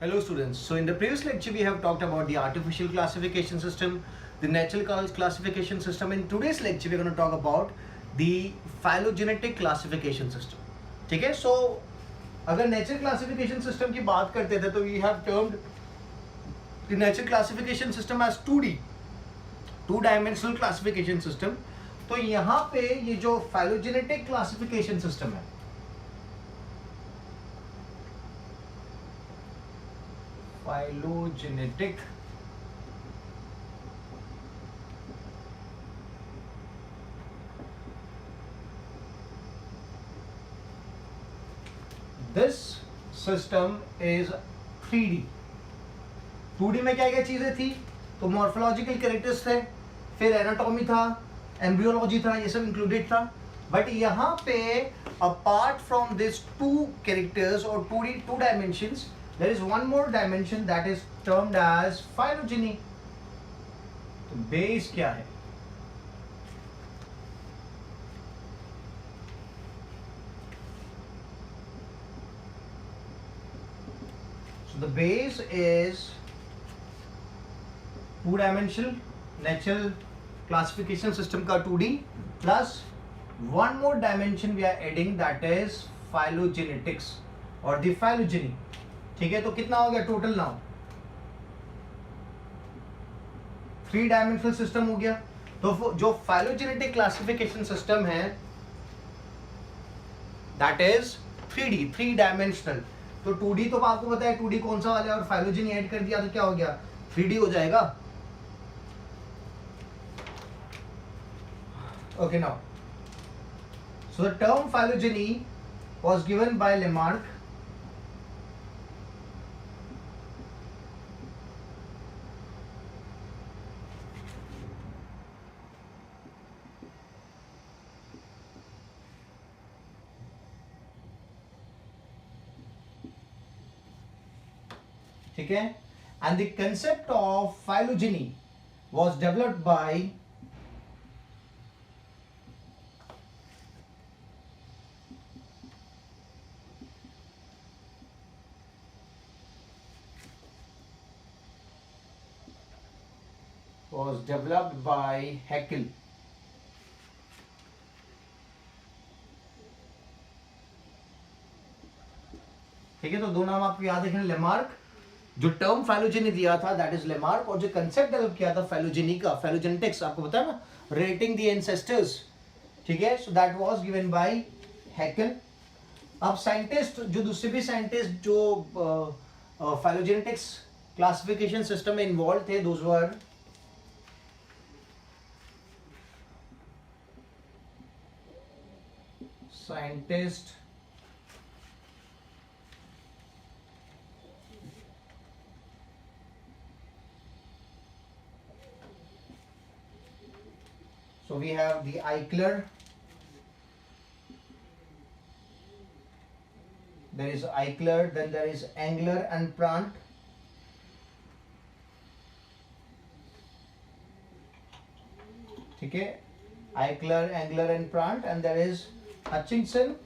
Hello students. So in the previous lecture we have talked about the artificial classification system, the natural classification system. In today's lecture we are going to talk about the phylogenetic classification system. ठीक है? So अगर natural classification system की बात करते थे तो we have termed the natural classification system as 2D, two-dimensional classification system. तो यहाँ पे ये जो phylogenetic classification system है, phylogenetic this system is 3D. 2D में क्या क्या चीजें थी? तो मॉर्फोलॉजिकल कैरेक्टर्स थे, फिर एनाटॉमी था, एम्ब्रियोलॉजी था, ये सब इंक्लूडेड था. बट यहाँ पे apart from this two characters और 2D two dimensions, there is one more dimension that is termed as phylogeny. तो बेस क्या है? So the base is two-dimensional natural classification system का 2D plus one more dimension we are adding, that is phylogenetics or the phylogeny. ठीक है, तो कितना हो गया टोटल नाउ? 3-dimensional सिस्टम हो गया. तो जो phylogenetic classification system है that is 3D, 3-dimensional. तो 2D तो आपको पता है 2D कौन सा वाला है, और फाइलोजेनी ऐड कर दिया तो क्या हो गया? 3D हो जाएगा. Okay, now so the term phylogeny was given by Lamarck ठीक है, and the concept of phylogeny was developed by Haeckel. ठीक है, तो दो नाम आपको याद रखना. लेमार्क, जो टर्म फाइलोजेनी दिया था दैट इज लेमार्क, और जो कंसेप्ट डेवलप किया था फाइलोजेनी का, फाइलोजेनेटिक्स आपको पता है ना, रेटिंग द एंसेस्टर्स. ठीक है, so that was given bye Hückel. अब साइंटिस्ट, जो दूसरे भी साइंटिस्ट जो फाइलोजेनेटिक्स क्लासिफिकेशन सिस्टम में इन्वॉल्व थे, those were scientist so we have the Eichler, there is Eichler, then there is Engler and Prant. ठीक है, Eichler, Engler and Prant, and there is Hutchinson,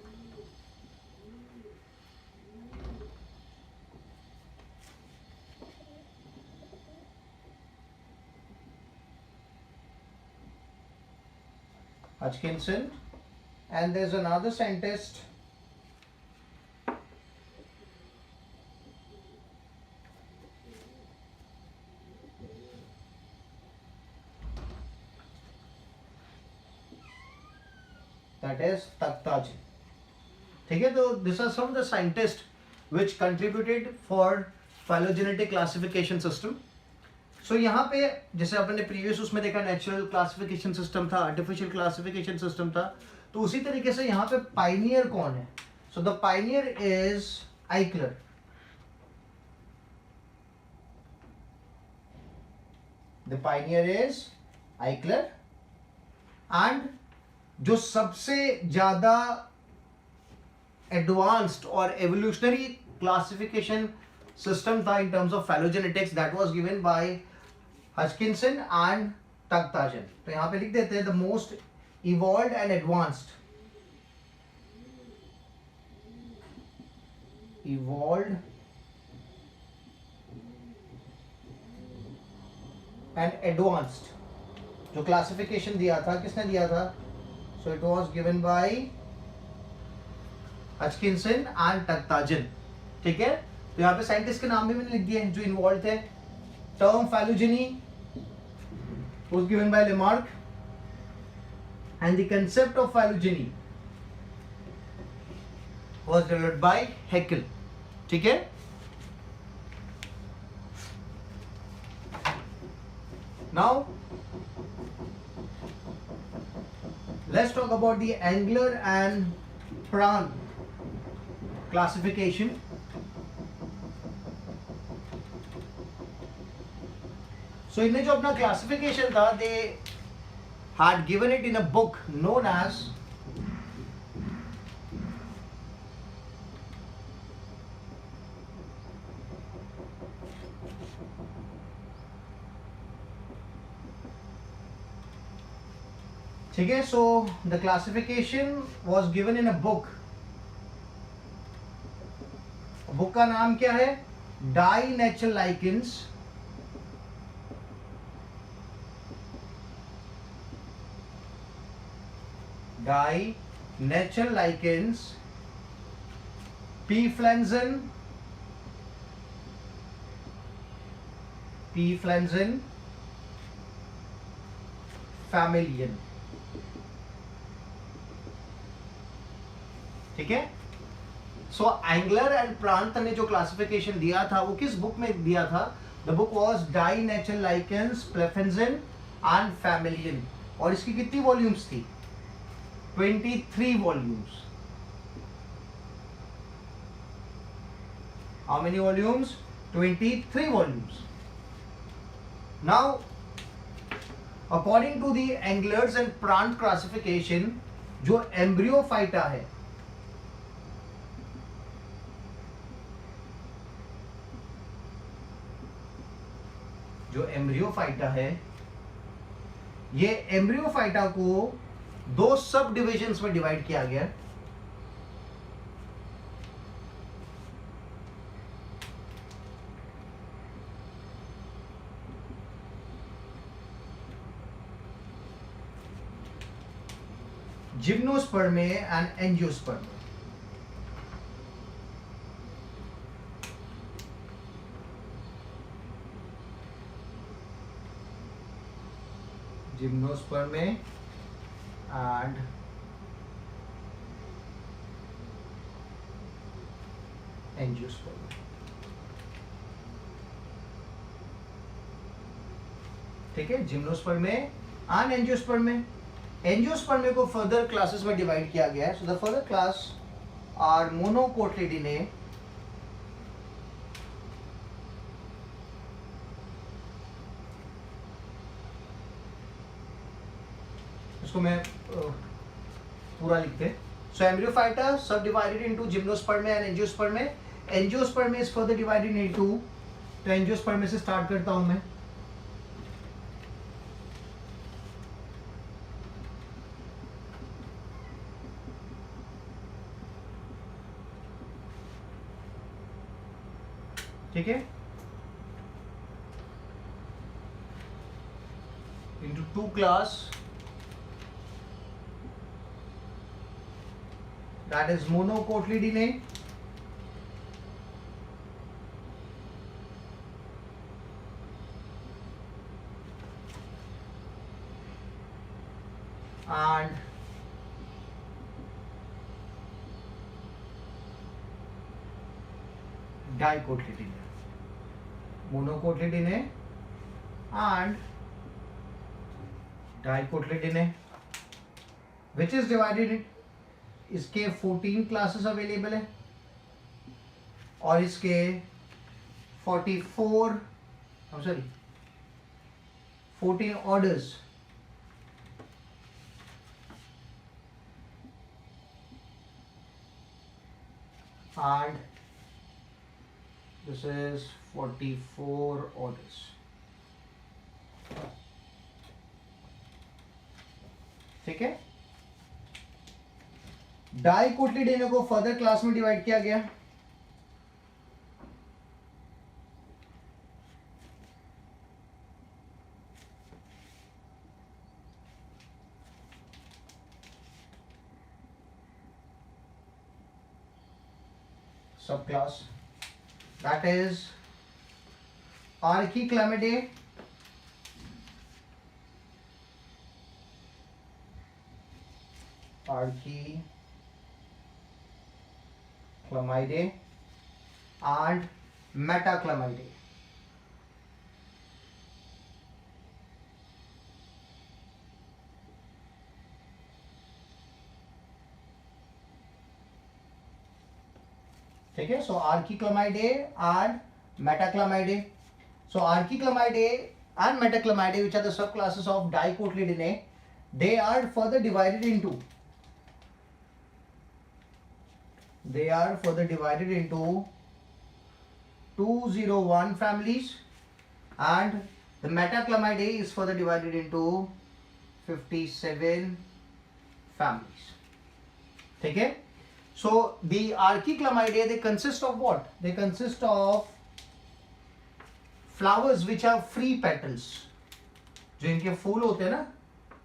and there's another scientist that is Takhtaji. ठीक है, तो this are some of the scientists which contributed for phylogenetic classification system. सो यहाँ पे जैसे अपने previous उसमें देखा नेचुरल क्लासिफिकेशन सिस्टम था, आर्टिफिशियल क्लासिफिकेशन सिस्टम था, तो उसी तरीके से यहाँ पे पाइनियर कौन है? So the pioneer is Eichler. The pioneer is Eichler, and जो सबसे ज्यादा एडवांस्ड और एवोल्यूशनरी क्लासिफिकेशन सिस्टम था in terms of phylogenetics, that was given by Hutchinson and Takhtajan. तो यहां पे लिख देते हैं the most evolved and advanced, evolved and advanced. जो क्लासिफिकेशन दिया था किसने दिया था? So it was given by Hutchinson and Takhtajan. ठीक है, तो यहाँ पे साइंटिस्ट के नाम भी मैंने लिख दिए जो इन्वॉल्व थे। Term phylogeny was given bye Lamarck and the concept of phylogeny was developed by Hückel. ठीक है, now let's talk about the Engler and Pran classification. So इनने जो अपना classification था, they had given it in a book known as ठीक है, so the classification was given in a book. Book का नाम क्या है? Die Natürlichen Die Natürlichen Pflanzen Familien. ठीक है, सो एंगलर एंड प्रांत ने जो क्लासिफिकेशन दिया था वो किस बुक में दिया था? The book was Die Natürlichen Pflanzen and Familien. और इसकी कितनी वॉल्यूम्स थी? 23 volumes. How many volumes? 23 volumes. Now according to the Engler's and Prantl classification, जो एम्ब्रियोफाइटा है, जो एम्ब्रियोफाइटा है, ये एम्ब्रियोफाइटा को 2 सब डिविजन्स में डिवाइड किया गया। Gymnosperm and angiosperm. Gymnosperm and angiosperm. ठीक है, जिम्नोस्पर्म एंड एंजियोस्पर्म। एंजियोस्पर्म को फर्दर क्लासेस में डिवाइड किया गया है। So the further class are monocotyledonae, इसको मैं पूरा लिखते। सो Embryophyta sub divided into gymnosperm and angiosperm. Angiosperm is further divided into, तो एंजियोस्पर्म से स्टार्ट करता हूं मैं। ठीक है, into 2 class, that is monocotyledone and dicotyledone, monocotyledone and dicotyledone, which is divided in, इसके 14 क्लासेस अवेलेबल है और इसके 14 orders. and this is 44 orders. ठीक है, डाइकोटिलिडोन को फर्दर क्लास में डिवाइड किया गया। subclass, that is Archiclamidae, and Metaclamidae. ठीक है, so Archiclamidae and Metaclamidae. So Archiclamidae and Metaclamidae, which are the subclasses of Dicotyledonnae, they are further divided into 201 families, and the Metaclamidae is further divided into 57 families. ठीक है, so the Archiclamidae, they consist of what? They consist of flowers which have free petals. जो इनके फूल होते हैं ना,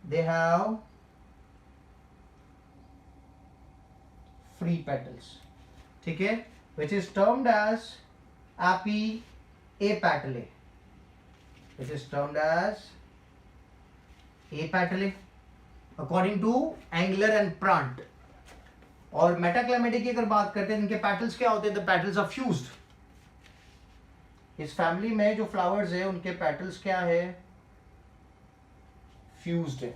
they have free petals. ठीक है, which is termed as apetalae. according to Engler and Prant. और Metaclamidae की अगर बात करते हैं, इनके पेटल्स क्या होते हैं? The petals are fused. इस फैमिली में जो फ्लावर्स है उनके पेटल्स क्या है? फ्यूज्ड है,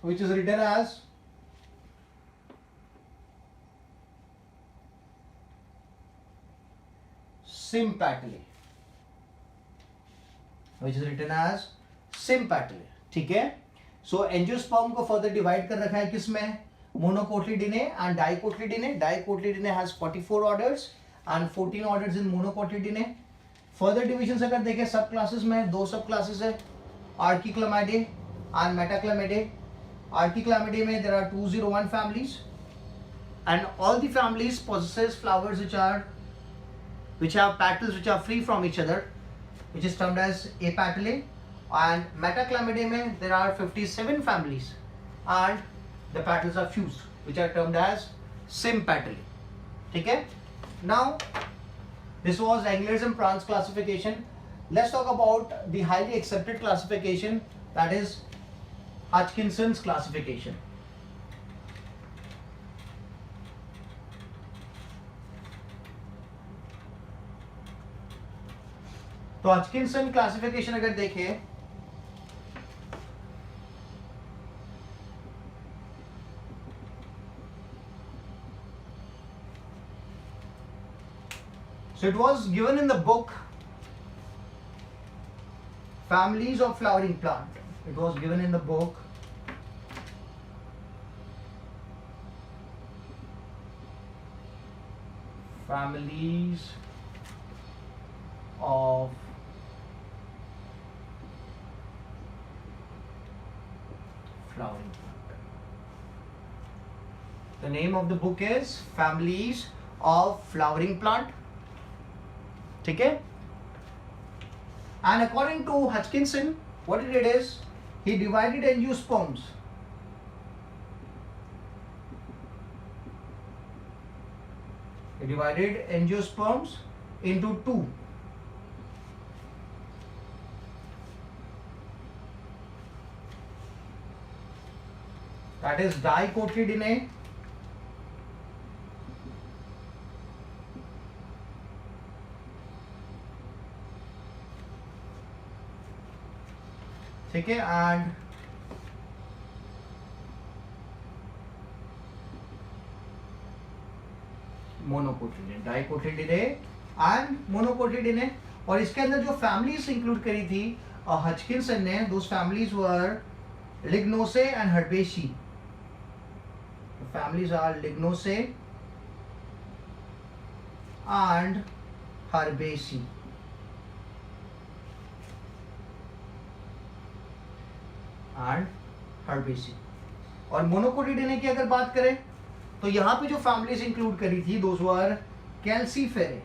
which is written as sympatally. ठीक है, सो एंजियोस्पर्म को फर्दर डिवाइड कर रखा है किसमें? Monocotyledonae and dicotyledonae. Dicotyledonae has 44 orders and 14 orders in monocotyledonae. Further division अगर देखें सब क्लासेस में, दो सब क्लासेस है, आर्किक्लामिडे एंड मेटाक्लामिडे. आर्किक्लामिडे में there are 201 families and all the families possesses flowers which have petals which are free from each other, which is termed as apetalae. And Metaclamidae में there are 57 families and the petals are fused, which are termed as sympatalae. ठीक है, now this was Engler's and Prant's classification. Let's talk about the highly accepted classification, that is Hutchinson's classification. तो हचकिंसन classification अगर देखें, so it was given in the book Families of Flowering Plant. It was given in the book Families of Flowering Plant. The name of the book is Families of Flowering Plant. ठीक है, and according to Hutchinson, what he did is he divided angiosperms into two. That is Dicotyledonnae ठीक है, and मोनोकोटिलिडोने. डाइकोटिलिडोने and मोनोकोटिलिडोने. और इसके अंदर जो families include करी थी हचकिंसन ने, those families were Lignosae and Herbaceae. families are Lignosae and Herbaceae. और मोनोकोटिलिडोने की अगर बात करें तो यहां पे जो फैमिलीज इंक्लूड करी थी, दोस वर कैल्सीफेरे.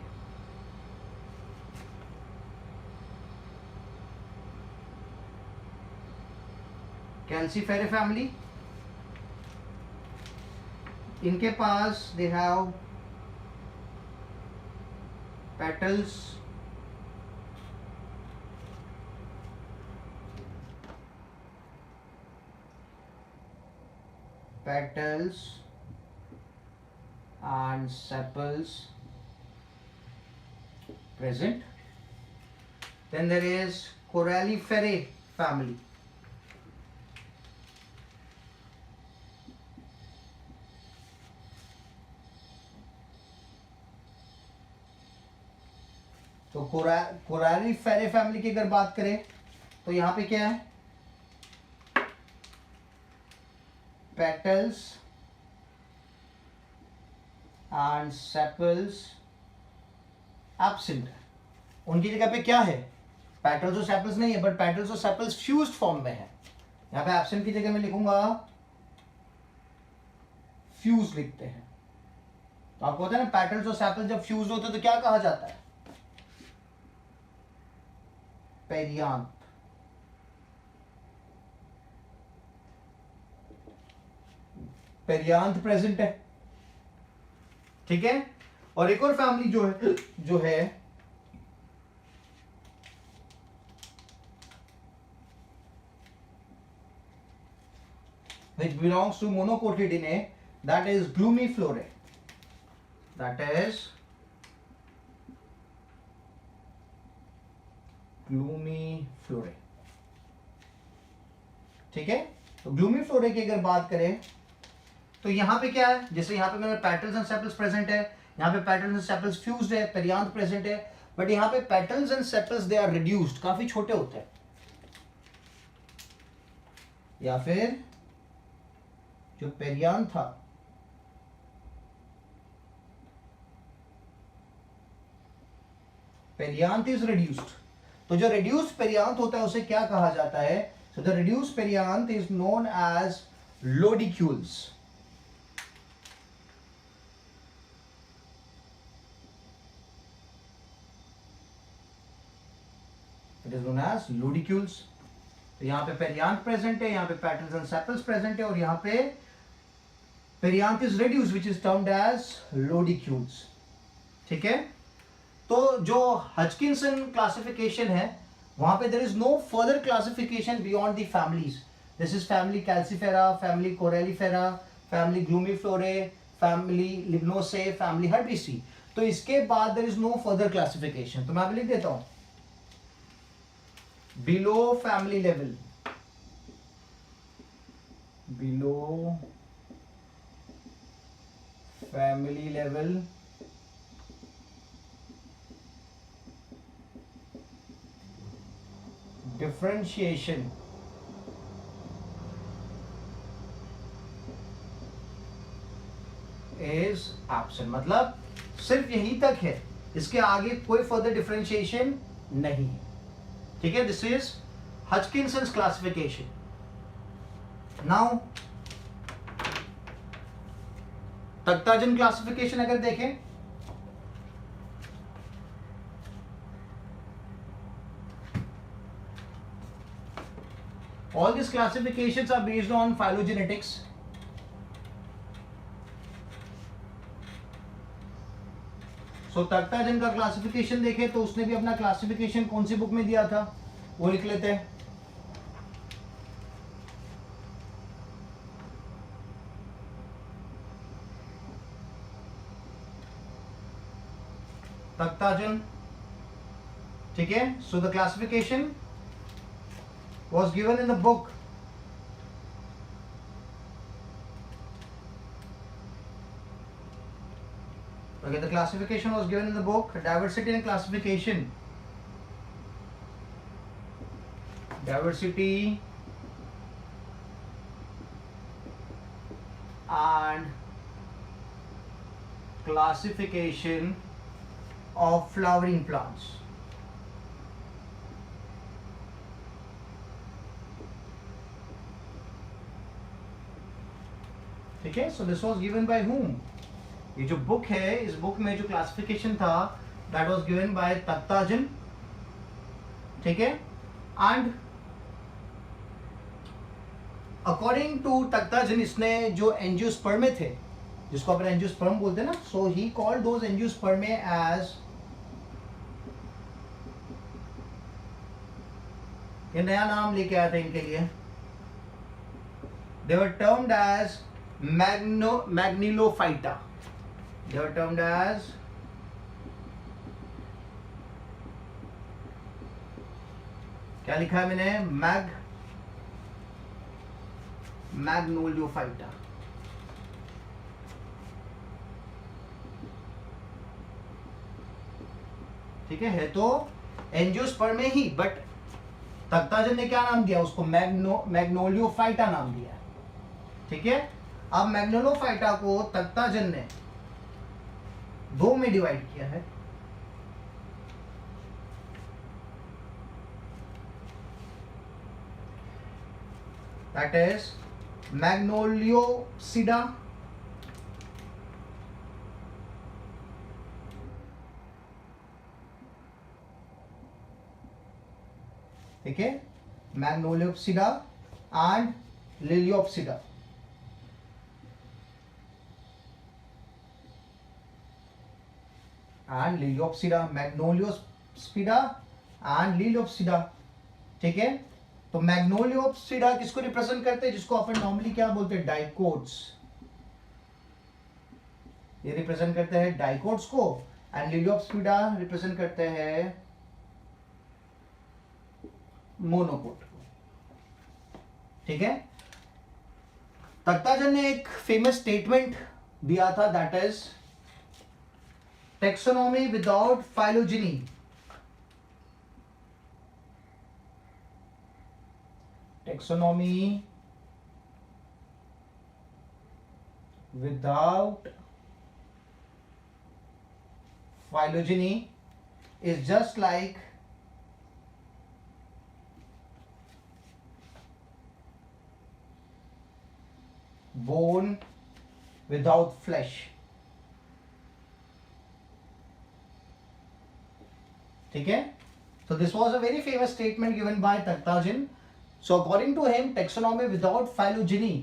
कैल्सीफेरे फैमिली, इनके पास they have petals and sepals present. Then there is Coralliferae family. तो Coralliferae फैमिली की अगर बात करें तो यहाँ पे क्या है, petals and sepals absent. उनकी जगह पे क्या है, पेटल्स और सेपल्स नहीं है, बट पेटल्स और सेपल्स फ्यूज्ड फॉर्म में है. यहाँ पे एब्सेंट की जगह में लिखूंगा फ्यूज लिखते हैं. तो आपको पता है ना, पेटल्स और सेपल्स जब फ्यूज होते हैं तो क्या कहा जाता है, पेरियांथ. पेरियांथ प्रेजेंट है. ठीक है. और एक और फैमिली जो है which belongs to Monocotyledone, that is Glumiflorae. That is Glumiflorae. ठीक है. तो Glumiflorae की अगर बात करें तो यहां पे क्या है, जैसे यहां पे मेरे पेटल्स एंड सेपल्स प्रेजेंट है, यहां पे पेटल्स एंड सेपल्स फ्यूज्ड है, पेरियांथ प्रेजेंट है, बट यहां पे petals and sepals they are reduced, काफी छोटे होते हैं. या फिर जो पेरियांथ था पेरियांथ इज रिड्यूस्ड. तो जो रिड्यूस्ड पेरियांथ होता है उसे क्या कहा जाता है, so the reduced perianth is known as lodicules. It is known as lodicules. तो यहां पे पेरियांथ प्रेजेंट है, यहां पे पेटल्स एंड सेपल्स प्रेजेंट है, और यहां पे perianth is reduced which is termed as lodicules. ठीक है. तो जो हचकिंसन क्लासिफिकेशन है वहां पे there is no further classification beyond the families. This is family Calyciferae, family Corolliferae, family Glumiflorae, family Lignosae, family Herbaceae. तो इसके बाद there is no further classification. तो मैं अभी लिख देता हूं, below family level, below family level differentiation is absent. मतलब सिर्फ यहीं तक है, इसके आगे कोई फर्दर डिफरेंशिएशन नहीं है. ठीक है. This is Hutchinson's classification. Now Takhtajan classification अगर देखें, all these classifications are based on phylogenetics. तो तख्ताजन का क्लासिफिकेशन देखें तो उसने भी अपना क्लासिफिकेशन कौन सी बुक में दिया था वो लिख लेते हैं. तख्ताजन. ठीक है. So the classification was given in the book. Okay, the classification was given in the book. Diversity and classification. Diversity and classification of flowering plants. ठीक है. So this was given bye whom? ये जो book है, इस book में जो classification था that was given bye तख्ताजन. ठीक है. एंड अकॉर्डिंग टू तख्ताजन इसने जो एंजियोस्पर्मे थे, जिसको अपन एंजियोस्पर्म बोलते हैं ना, सो ही कॉल्ड दोज एंजियोस्पर्मे एज ये नया नाम लेके आया था इनके लिए. They were termed as Magnilophyta. They were termed as क्या लिखा है मैंने? Magnoliophyta. ठीक है तो एंजियोस्पर्म में ही, बट तख्ताजन ने क्या नाम दिया उसको? मैग्नोलियोफाइटा नाम दिया. ठीक है, अब मैग्नोलियोफाइटा को तख्ताजन ने दो में डिवाइड किया है. दैट इज मैग्नोलियोसिडा ठीक है, Magnoliopsida and Liliopsida. And Liliopsida, Magnoliopsida and Liliopsida. ठीक है, तो मैग्नोलियोप्सिडा किसको रिप्रेजेंट करते हैं? जिसको अपन नॉर्मली क्या बोलते हैं? डाइकोट्स. ये रिप्रेजेंट करते हैं डाइकोट्स को, एंड लिलियोप्सिडा रिप्रेजेंट करते हैं मोनोकोट को. ठीक है, तख्ताजन ने एक फेमस स्टेटमेंट दिया था, that is taxonomy without phylogeny. Taxonomy without phylogeny is just like bone without flesh. ठीक है, so this was a very famous statement given by Takhtajan. So according to him, taxonomy without phylogeny,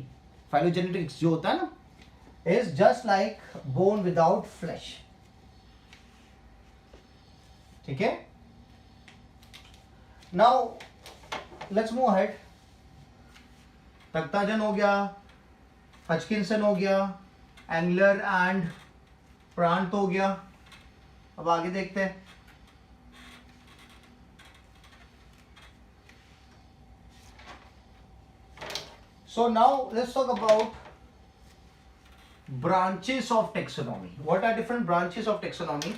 phylogenetics जो होता है ना, is just like bone without flesh. ठीक है, now let's move ahead. तख्ताजन हो गया, हचकिंसन हो गया, एंगलर एंड प्रांत हो गया. अब आगे देखते हैं. So now let's talk about branches of taxonomy. What are different branches of taxonomy?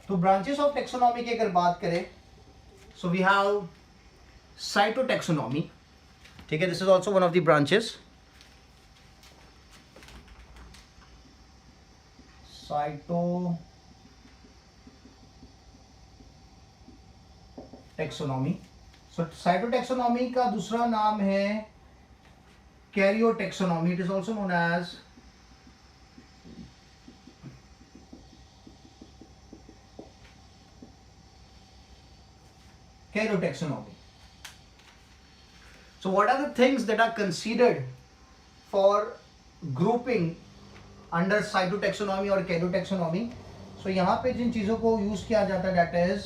तो ब्रांचेस ऑफ टेक्सोनॉमी की अगर बात करें, सो वी हैव साइटोटेक्सोनॉमी. ठीक है, this is also one of the branches. Cytotaxonomy. So cytotaxonomy का दूसरा नाम है karyotaxonomy. It is also known as Karyotaxonomy. So what are the things that are considered for grouping under cytotaxonomy or karyotaxonomy? So यहाँ पे जिन चीज़ों को use किया जाता है, that is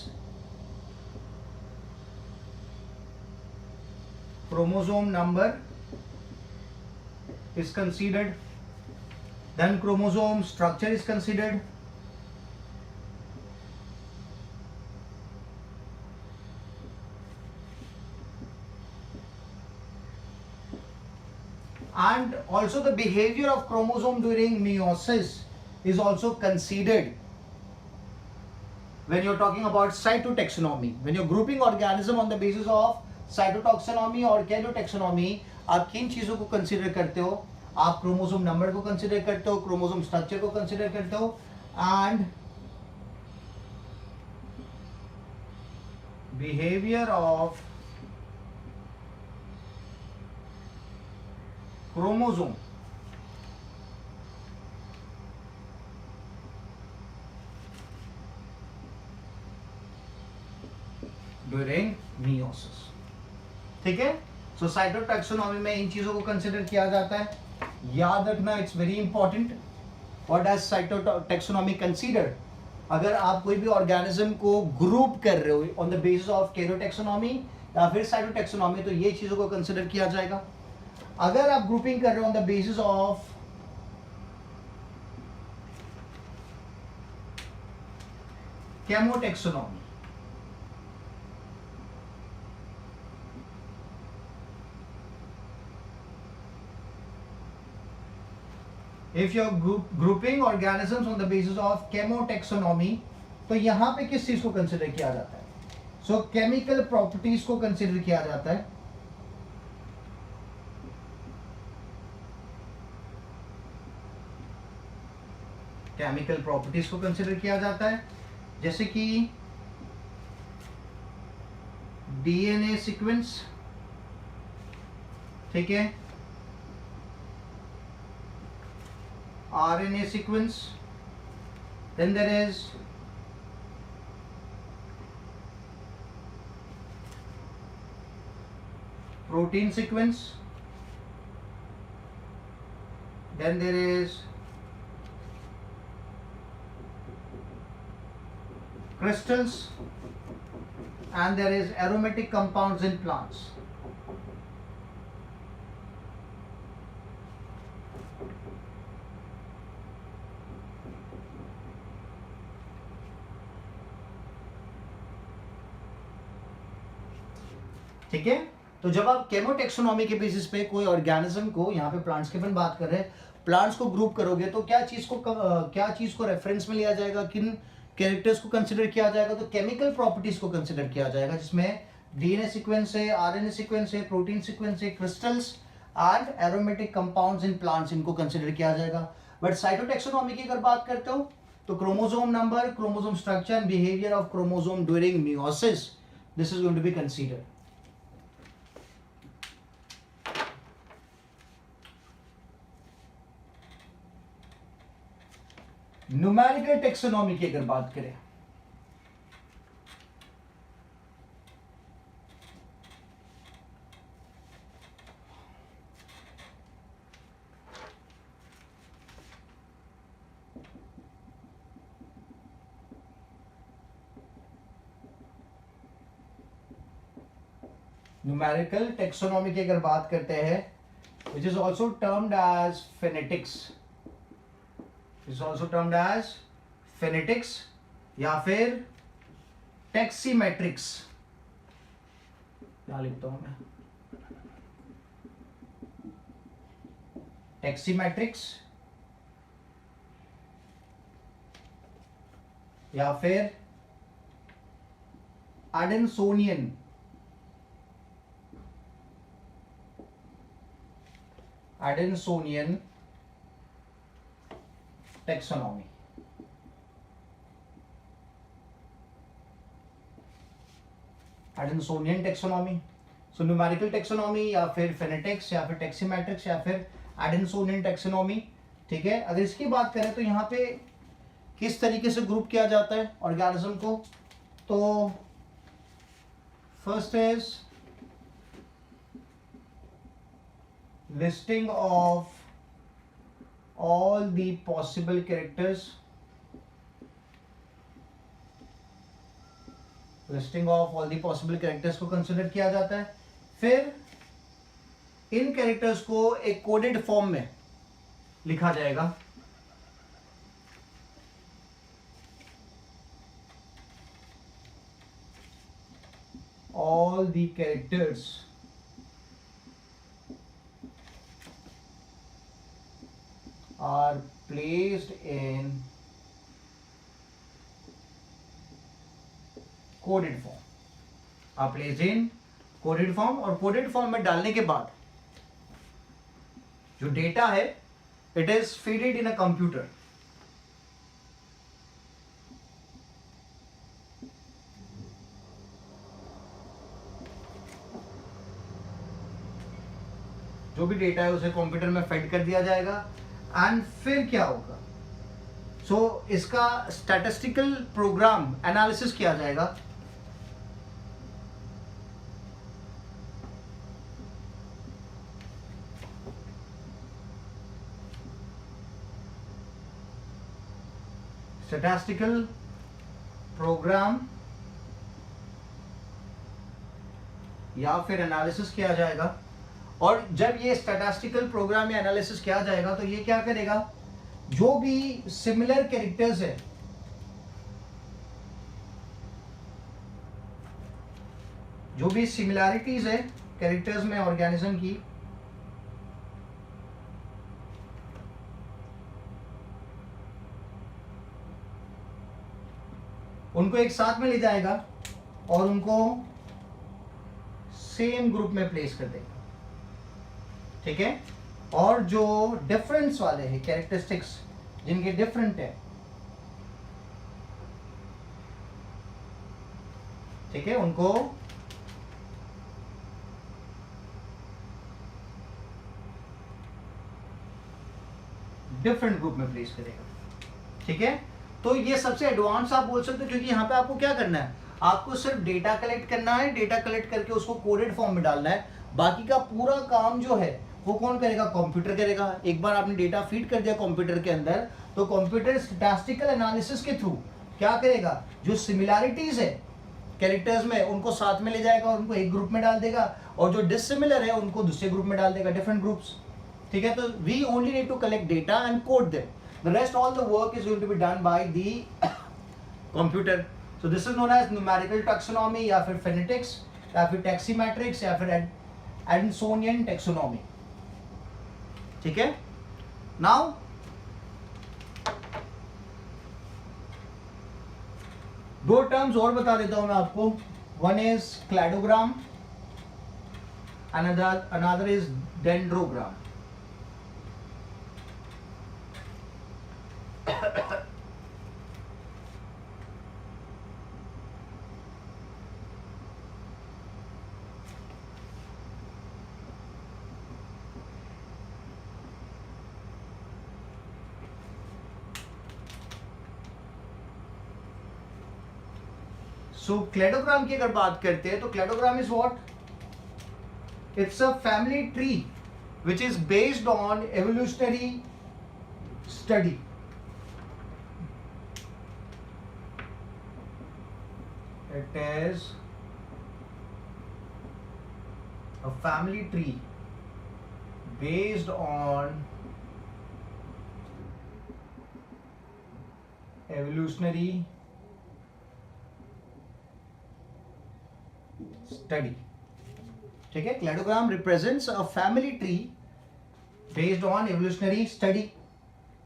chromosome number is considered, then chromosome structure is considered, and also the behavior of chromosome during meiosis is also considered when you're talking about cytotaxonomy. When you're grouping organism on the basis of cytotaxonomy or karyotaxonomy, आप किन चीज़ों को consider करते हो? आप chromosome number को consider करते हो, क्रोमोसोम स्ट्रक्चर को कंसिडर करते हो, and behaviour of chromosome during meiosis. ठीक है, सो साइटोटैक्सोनॉमी में इन चीजों को कंसिडर किया जाता है, याद रखना, it's very important. What does cytotaxonomy consider? अगर आप कोई भी ऑर्गेनिज्म को ग्रुप कर रहे हो ऑन द बेसिस ऑफ कैरोटैक्सोनॉमी या फिर साइटोटैक्सोनॉमी, तो ये चीजों को कंसिडर किया जाएगा। अगर आप ग्रुपिंग कर रहे हो on the basis of chemotaxonomy, if you're grouping organisms on the basis of chemotaxonomy, तो यहां पे किस चीज को कंसिडर किया जाता है? सो केमिकल प्रॉपर्टीज को कंसिडर किया जाता है। केमिकल प्रॉपर्टीज को कंसिडर किया जाता है, जैसे कि डीएनए सीक्वेंस, ठीक है, RNA sequence, then there is protein sequence, then there is crystals, and there is aromatic compounds in plants. ठीक है, तो जब आप केमोटैक्सोनॉमी के बेसिस पे कोई ऑर्गेनिज्म को, यहाँ पे प्लांट्स की अपन बात कर रहे हैं, प्लांट्स को ग्रुप करोगे तो क्या चीज को रेफरेंस में लिया जाएगा, किन कैरेक्टर्स को कंसिडर किया जाएगा? तो केमिकल प्रॉपर्टीज को कंसिडर किया जाएगा, जिसमें डीएनए सीक्वेंस है, आरएनए सीक्वेंस है, प्रोटीन सीक्वेंस है, crystals and aromatic compounds in plants, इनको कंसिडर किया जाएगा। बट साइटोटैक्सोनॉमी की अगर बात करते हो तो chromosome number, chromosome structure and behaviour of chromosome during meiosis, this is going to be considered. Numerical taxonomy की अगर बात करें, न्यूमेरिकल टेक्सोनॉमी की अगर बात करते हैं, which is also termed as phenetics, is also termed as phonetics या फिर टैक्सीमेट्रिक्स। क्या लिखता हूं मैं? टैक्सीमेट्रिक्स या फिर Adansonian taxonomy. Adansonian taxonomy, so numerical taxonomy या फिर फेनेटिक्स या फिर टैक्सीमेट्रिक्स या फिर एडेनसोनियन टेक्सोनॉमी। ठीक है, अगर इसकी बात करें तो यहाँ पे किस तरीके से ग्रुप किया जाता है ऑर्गेनिज्म को, तो first is listing of all the possible characters, listing of all the possible characters को कंसिडर किया जाता है। फिर इन कैरेक्टर्स को एक कोडेड फॉर्म में लिखा जाएगा। all the characters are placed in coded form, are placed in coded form, और coded form में डालने के बाद जो डेटा है it is fed in a computer। जो भी डेटा है उसे कंप्यूटर में फेड कर दिया जाएगा। एंड फिर क्या होगा, सो इसका स्टैटिस्टिकल प्रोग्राम एनालिसिस किया जाएगा। स्टैटिस्टिकल प्रोग्राम या फिर एनालिसिस किया जाएगा। और जब ये स्टैटिस्टिकल प्रोग्राम या एनालिसिस किया जाएगा तो ये क्या करेगा, जो भी सिमिलर कैरेक्टर्स है, जो भी सिमिलैरिटीज है कैरेक्टर्स में ऑर्गेनिज्म की, उनको एक साथ में ले जाएगा और उनको सेम ग्रुप में प्लेस कर देगा। ठीक है, और जो डिफरेंस वाले हैं कैरेक्टरिस्टिक्स जिनके डिफरेंट है, ठीक है, उनको डिफरेंट ग्रुप में प्लेस करेगा। ठीक है, तो ये सबसे एडवांस आप बोल सकते हो, क्योंकि यहाँ पे आपको क्या करना है, आपको सिर्फ डेटा कलेक्ट करना है, डेटा कलेक्ट करके उसको कोडेड फॉर्म में डालना है। बाकी का पूरा काम जो है वो कौन करेगा, कंप्यूटर करेगा। एक बार आपने डेटा फीड कर दिया कंप्यूटर के अंदर, तो कंप्यूटर स्टैटिस्टिकल एनालिसिस के थ्रू क्या करेगा, जो सिमिलैरिटीज है कैरेक्टर्स में उनको साथ में ले जाएगा और उनको एक ग्रुप में डाल देगा, और जो डिसिमिलर है उनको दूसरे ग्रुप में डाल देगा, डिफरेंट ग्रुप्स। ठीक है, तो we only need to collect data and code them, the rest all the work is going to be done by the computer. So this is known as numerical taxonomy या फिर phonetics या फिर टैक्सीमेट्रिक्स या फिर एडसोनियन taxonomy. ठीक है, now दो terms और बता देता हूं मैं आपको, one is cladogram, another is dendrogram. So cladogram की अगर बात करते हैं तो cladogram is what, it's a family tree which is based on evolutionary study. It is a family tree based on evolutionary study. ठीक है, cladogram represents a family tree based on evolutionary study.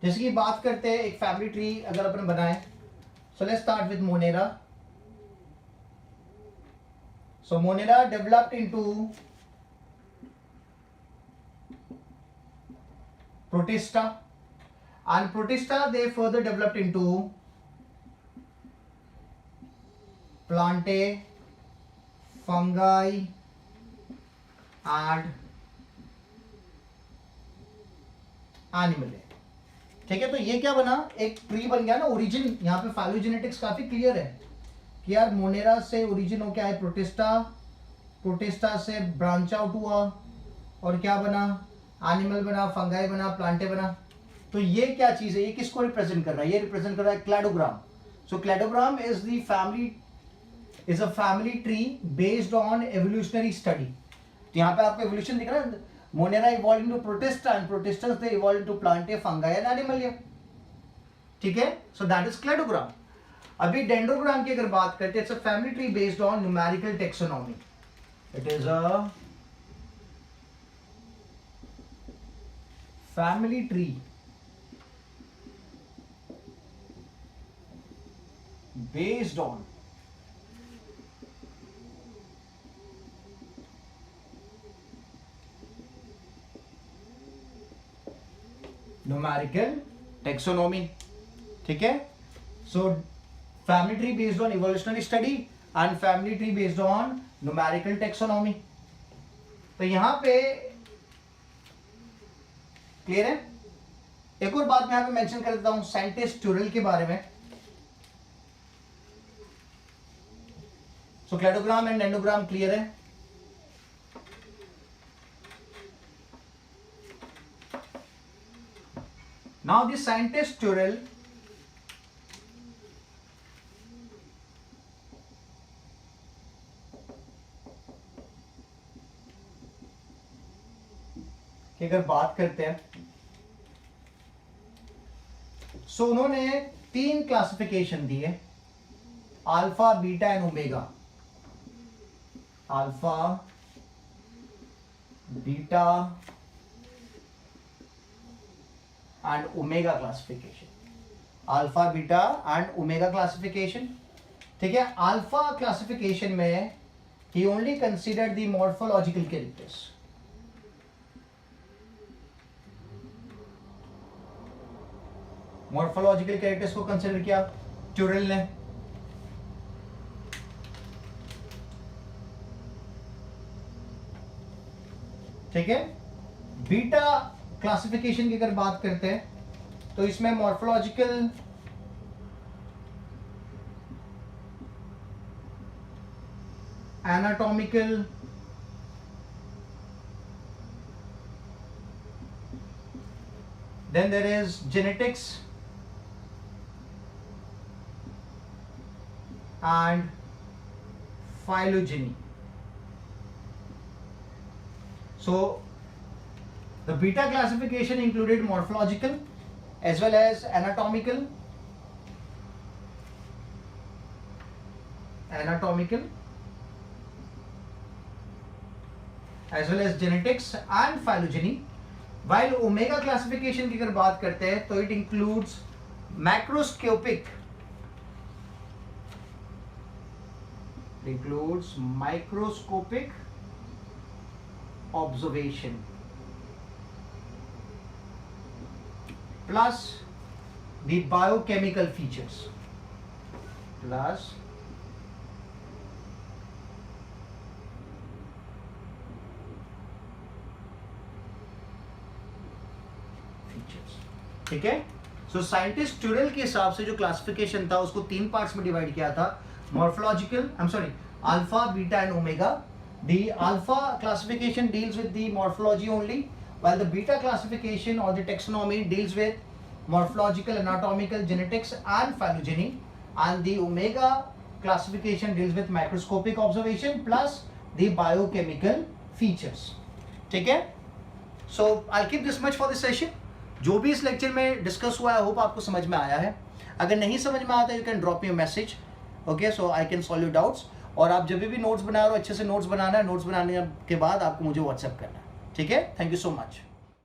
जैसे कि बात करते हैं एक family tree अगर अपन बनाए, so let's start with Monera. So Monera developed into Protista, and Protista they further developed into Plantae, Fungi and Animae। ठीक है, तो ये क्या बना, एक ट्री बन गया ना। ओरिजिन यहाँ पे फाइलोजेनेटिक्स काफी क्लियर है कि यार मोनेरा से ओरिजिन हो क्या है, प्रोटिस्टा, प्रोटिस्टा से ब्रांच आउट हुआ और क्या बना, एनिमल बना, फंगाई बना, प्लांटे बना। तो ये क्या चीज है, ये किसको रिप्रेजेंट कर रहा है, ये रिप्रेजेंट कर रहा है cladogram. So cladogram is the family, is a family tree based on evolutionary study. तो यहाँ पे आपको एवोल्यूशन दिख रहा है, Monera evolve into Protista and Protista से evolve into Plantae, Fungi and animal. ठीक है, सो दैट इज क्लैडोग्राम। अभी डेंड्रोग्राम की अगर बात करते हैं, it's a family tree based on numerical taxonomy. It is a family tree based on numerical taxonomy. ठीक है, सो family tree based on evolutionary study and family tree based on numerical taxonomy। तो यहां पे क्लियर है। एक और बात मैं यहां पे मेंशन कर देता हूं साइंटिस्ट ट्यूरल के बारे में। सो क्लैडोग्राम एंड डेंड्रोग्राम क्लियर है। नाउ द साइंटिस्ट ट्यूरल की अगर बात करते हैं, सो उन्होंने 3 क्लासिफिकेशन दिए, alpha, beta and omega. Alpha, beta and omega classification, alpha, beta and omega classification. ठीक है, अल्फा क्लासिफिकेशन में he only considered the morphological characters. Morphological characters को कंसिडर किया ट्यूरेल ने। ठीक है, बीटा क्लासिफिकेशन की अगर बात करते हैं तो इसमें morphological, anatomical, then there is genetics and phylogeny. So the beta classification included morphological as well as anatomical, as well as genetics and phylogeny. While omega classification की अगर बात करते हैं तो it includes microscopic observation plus the biochemical features, ठीक है। So scientist ट्यूरेल के हिसाब से जो क्लासिफिकेशन था उसको 3 पार्ट्स में डिवाइड किया था, morphological, alpha, beta and omega. The alpha classification deals with the morphology only, while the beta classification or the taxonomy deals with morphological, anatomical, genetics and phylogeny, and the omega classification deals with microscopic observation plus the biochemical features. ठीक है, so I'll keep this much for this session. जो भी इस lecture में discuss हुआ है, hope आपको समझ में आया है। अगर नहीं समझ में आता, you can drop me a message, okay, so I can solve your doubts. और आप जब भी नोट्स बना रहे हो, अच्छे से नोट्स बनाना है, नोट्स बनाने के बाद आपको मुझे व्हाट्सएप करना है, ठीक है। Thank you so much.